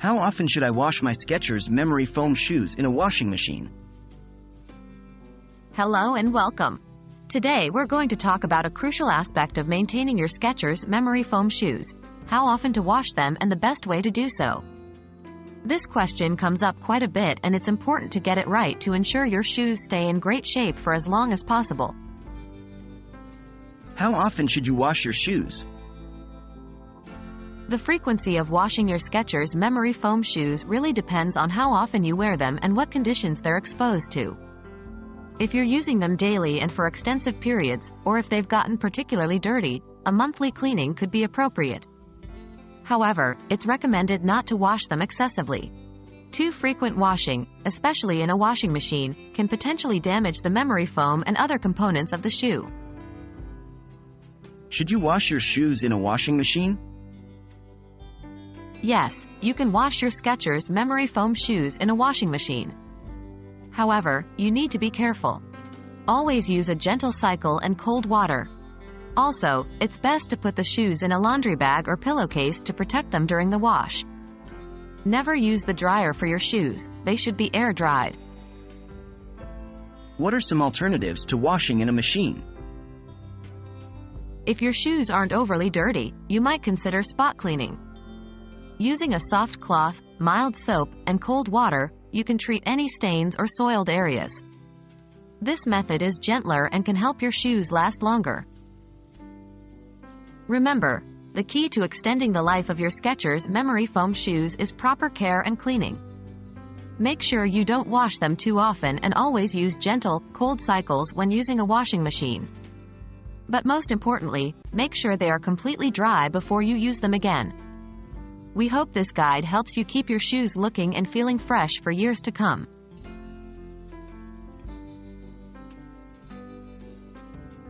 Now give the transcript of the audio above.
How often should I wash my Skechers Memory Foam shoes in a washing machine? Hello and welcome. Today we're going to talk about a crucial aspect of maintaining your Skechers Memory Foam shoes, how often to wash them and the best way to do so. This question comes up quite a bit and it's important to get it right to ensure your shoes stay in great shape for as long as possible. How often should you wash your shoes? The frequency of washing your Skechers Memory Foam shoes really depends on how often you wear them and what conditions they're exposed to. If you're using them daily and for extensive periods, or if they've gotten particularly dirty, a monthly cleaning could be appropriate. However, it's recommended not to wash them excessively. Too frequent washing, especially in a washing machine, can potentially damage the memory foam and other components of the shoe. Should you wash your shoes in a washing machine? Yes, you can wash your Skechers Memory Foam shoes in a washing machine. However, you need to be careful. Always use a gentle cycle and cold water. Also, it's best to put the shoes in a laundry bag or pillowcase to protect them during the wash. Never use the dryer for your shoes, they should be air-dried. What are some alternatives to washing in a machine? If your shoes aren't overly dirty, you might consider spot cleaning. Using a soft cloth, mild soap, and cold water, you can treat any stains or soiled areas. This method is gentler and can help your shoes last longer. Remember, the key to extending the life of your Skechers Memory Foam shoes is proper care and cleaning. Make sure you don't wash them too often and always use gentle, cold cycles when using a washing machine. But most importantly, make sure they are completely dry before you use them again. We hope this guide helps you keep your shoes looking and feeling fresh for years to come.